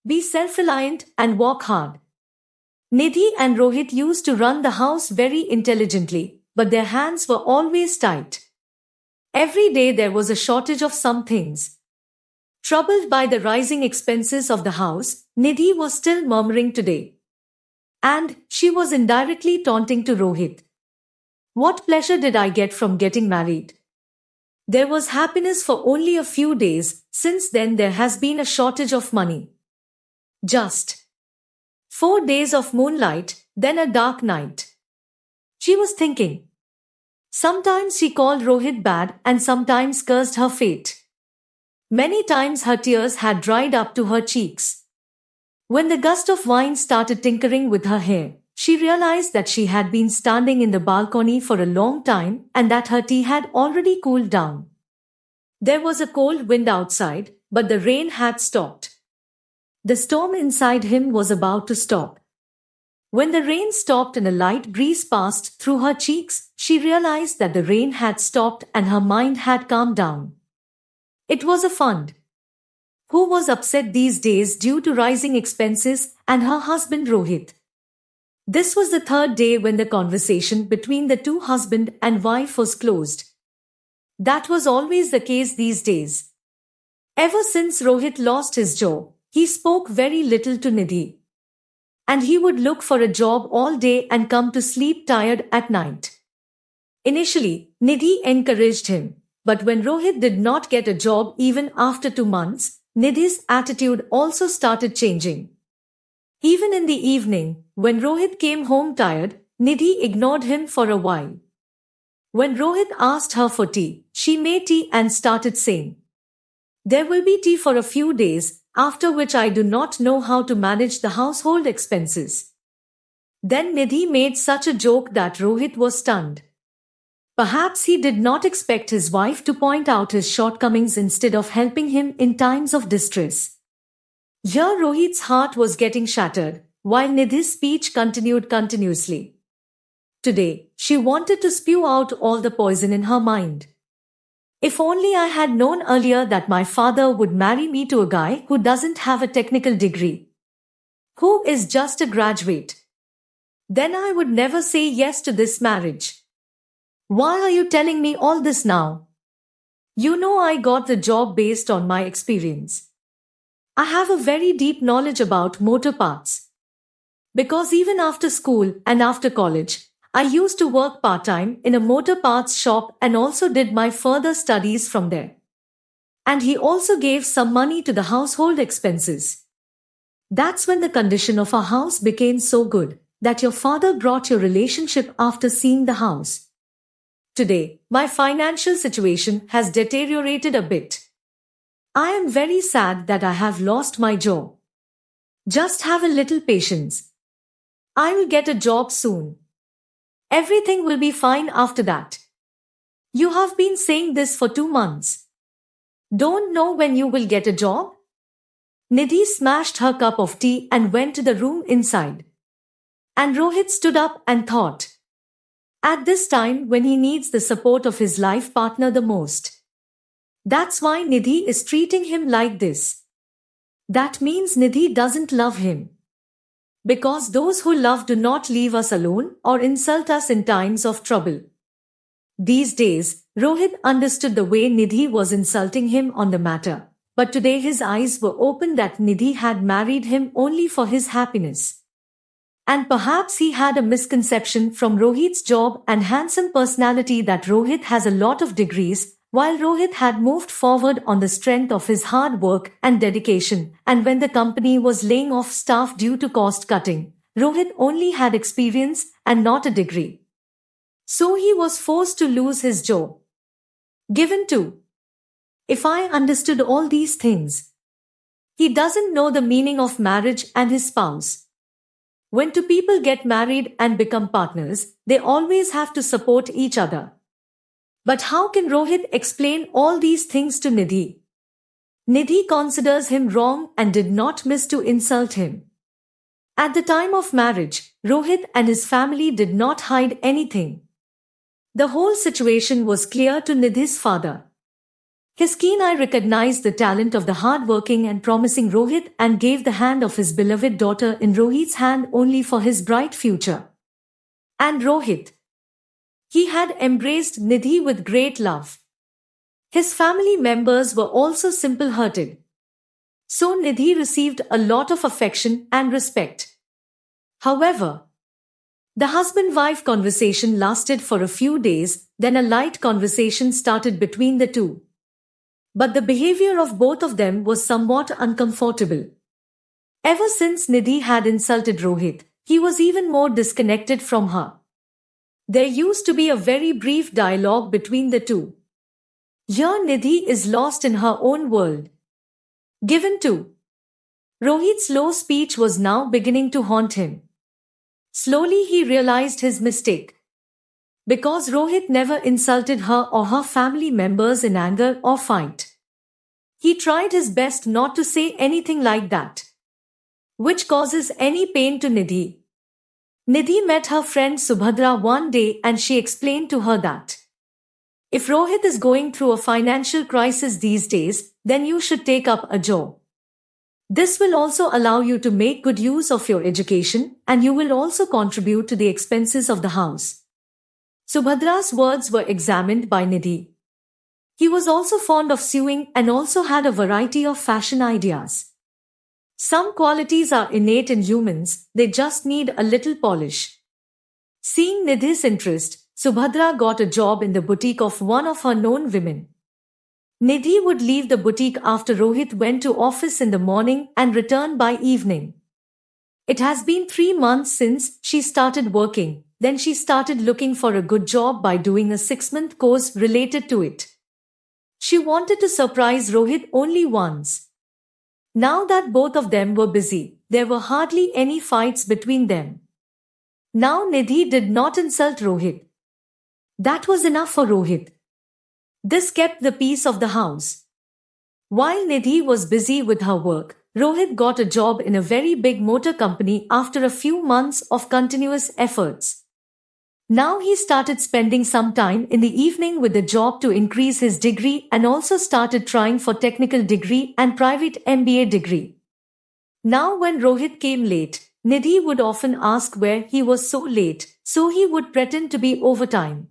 be self-reliant and work hard. Nidhi and Rohit used to run the house very intelligently, but their hands were always tight. Every day there was a shortage of some things. Troubled by the rising expenses of the house, Nidhi was still murmuring today. And she was indirectly taunting to Rohit. What pleasure did I get from getting married? There was happiness for only a few days, since then there has been a shortage of money. Just 4 days of moonlight, then a dark night. She was thinking. Sometimes she called Rohit bad and sometimes cursed her fate. Many times her tears had dried up to her cheeks. When the gust of wind started tinkering with her hair, she realized that she had been standing in the balcony for a long time and that her tea had already cooled down. There was a cold wind outside, but the rain had stopped. The storm inside him was about to stop. When the rain stopped and a light breeze passed through her cheeks, she realized that the rain had stopped and her mind had calmed down. It was a fund. Who was upset these days due to rising expenses, and her husband Rohit. This was the third day when the conversation between the two husband and wife was closed. That was always the case these days. Ever since Rohit lost his job, he spoke very little to Nidhi. And he would look for a job all day and come to sleep tired at night. Initially, Nidhi encouraged him, but when Rohit did not get a job even after 2 months, Nidhi's attitude also started changing. Even in the evening, when Rohit came home tired, Nidhi ignored him for a while. When Rohit asked her for tea, she made tea and started saying, "There will be tea for a few days, after which I do not know how to manage the household expenses." Then Nidhi made such a joke that Rohit was stunned. Perhaps he did not expect his wife to point out his shortcomings instead of helping him in times of distress. Here Rohit's heart was getting shattered, while Nidhi's speech continued continuously. Today, she wanted to spew out all the poison in her mind. If only I had known earlier that my father would marry me to a guy who doesn't have a technical degree, who is just a graduate. Then I would never say yes to this marriage. Why are you telling me all this now? You know I got the job based on my experience. I have a very deep knowledge about motor parts. Because even after school and after college, I used to work part-time in a motor parts shop and also did my further studies from there. And he also gave some money to the household expenses. That's when the condition of our house became so good that your father brought your relationship after seeing the house. Today, my financial situation has deteriorated a bit. I am very sad that I have lost my job. Just have a little patience. I will get a job soon. Everything will be fine after that. You have been saying this for 2 months. Don't know when you will get a job? Nidhi smashed her cup of tea and went to the room inside. And Rohit stood up and thought. At this time when he needs the support of his life partner the most. That's why Nidhi is treating him like this. That means Nidhi doesn't love him. Because those who love do not leave us alone or insult us in times of trouble. These days, Rohit understood the way Nidhi was insulting him on the matter, but today his eyes were open that Nidhi had married him only for his happiness. And perhaps he had a misconception from Rohit's job and handsome personality that Rohit has a lot of degrees, while Rohit had moved forward on the strength of his hard work and dedication, and when the company was laying off staff due to cost cutting, Rohit only had experience and not a degree. So he was forced to lose his job. Given to. If I understood all these things. He doesn't know the meaning of marriage and his spouse. When two people get married and become partners, they always have to support each other. But how can Rohit explain all these things to Nidhi? Nidhi considers him wrong and did not miss to insult him. At the time of marriage, Rohit and his family did not hide anything. The whole situation was clear to Nidhi's father. His keen eye recognized the talent of the hard-working and promising Rohit and gave the hand of his beloved daughter in Rohit's hand only for his bright future. And Rohit, he had embraced Nidhi with great love. His family members were also simple-hearted. So Nidhi received a lot of affection and respect. However, the husband-wife conversation lasted for a few days, then a light conversation started between the two. But the behavior of both of them was somewhat uncomfortable. Ever since Nidhi had insulted Rohit, he was even more disconnected from her. There used to be a very brief dialogue between the two. Here Nidhi is lost in her own world. Given to Rohit's slow speech was now beginning to haunt him. Slowly he realized his mistake. Because Rohit never insulted her or her family members in anger or fight. He tried his best not to say anything like that, which causes any pain to Nidhi. Nidhi met her friend Subhadra one day and she explained to her that if Rohit is going through a financial crisis these days, then you should take up a job. This will also allow you to make good use of your education and you will also contribute to the expenses of the house. Subhadra's words were examined by Nidhi. He was also fond of sewing and also had a variety of fashion ideas. Some qualities are innate in humans, they just need a little polish. Seeing Nidhi's interest, Subhadra got a job in the boutique of one of her known women. Nidhi would leave the boutique after Rohit went to office in the morning and return by evening. It has been 3 months since she started working, then she started looking for a good job by doing a 6-month course related to it. She wanted to surprise Rohit only once. Now that both of them were busy, there were hardly any fights between them. Now Nidhi did not insult Rohit. That was enough for Rohit. This kept the peace of the house. While Nidhi was busy with her work, Rohit got a job in a very big motor company after a few months of continuous efforts. Now he started spending some time in the evening with the job to increase his degree and also started trying for technical degree and private MBA degree. Now when Rohit came late, Nidhi would often ask where he was so late, so he would pretend to be overtime.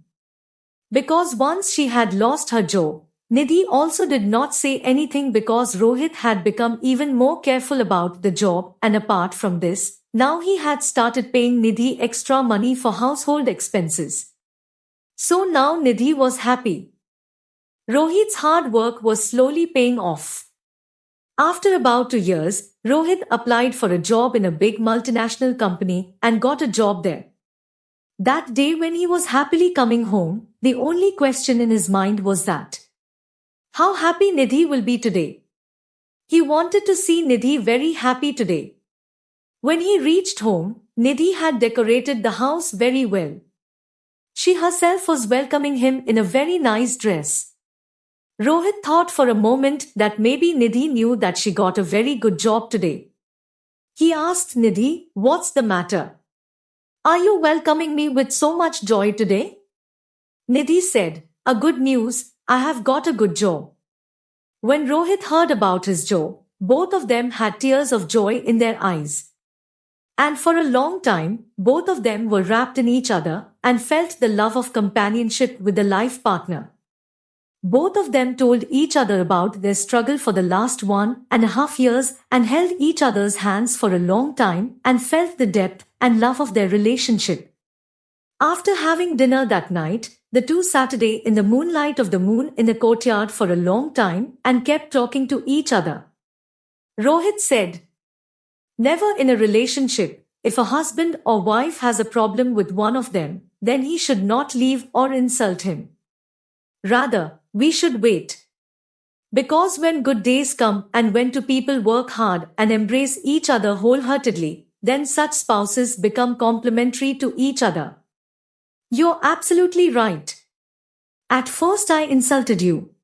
Because once she had lost her job, Nidhi also did not say anything because Rohit had become even more careful about the job and apart from this, now he had started paying Nidhi extra money for household expenses. So now Nidhi was happy. Rohit's hard work was slowly paying off. After about 2 years, Rohit applied for a job in a big multinational company and got a job there. That day when he was happily coming home, the only question in his mind was that how happy Nidhi will be today. He wanted to see Nidhi very happy today. When he reached home, Nidhi had decorated the house very well. She herself was welcoming him in a very nice dress. Rohit thought for a moment that maybe Nidhi knew that she got a very good job today. He asked Nidhi, "What's the matter? Are you welcoming me with so much joy today?" Nidhi said, "A good news, I have got a good job." When Rohit heard about his job, both of them had tears of joy in their eyes. And for a long time, both of them were wrapped in each other and felt the love of companionship with a life partner. Both of them told each other about their struggle for the last 1.5 years and held each other's hands for a long time and felt the depth and love of their relationship. After having dinner that night, the two sat in the moonlight of the moon in the courtyard for a long time and kept talking to each other. Rohit said, "Never in a relationship, if a husband or wife has a problem with one of them, then he should not leave or insult him. Rather, we should wait. Because when good days come and when two people work hard and embrace each other wholeheartedly, then such spouses become complementary to each other." "You're absolutely right. At first I insulted you.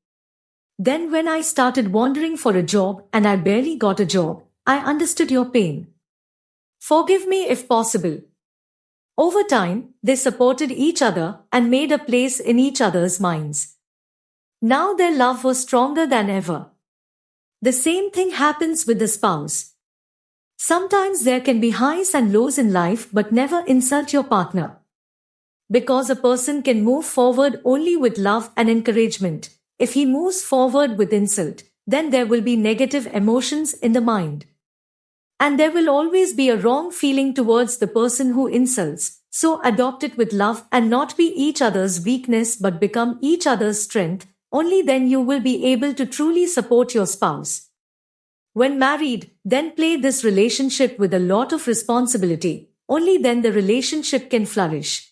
Then when I started wandering for a job and I barely got a job, I understood your pain. Forgive me if possible." Over time, they supported each other and made a place in each other's minds. Now their love was stronger than ever. The same thing happens with the spouse. Sometimes there can be highs and lows in life, but never insult your partner. Because a person can move forward only with love and encouragement. If he moves forward with insult, then there will be negative emotions in the mind. And there will always be a wrong feeling towards the person who insults. So adopt it with love and not be each other's weakness but become each other's strength. Only then you will be able to truly support your spouse. When married, then play this relationship with a lot of responsibility. Only then the relationship can flourish.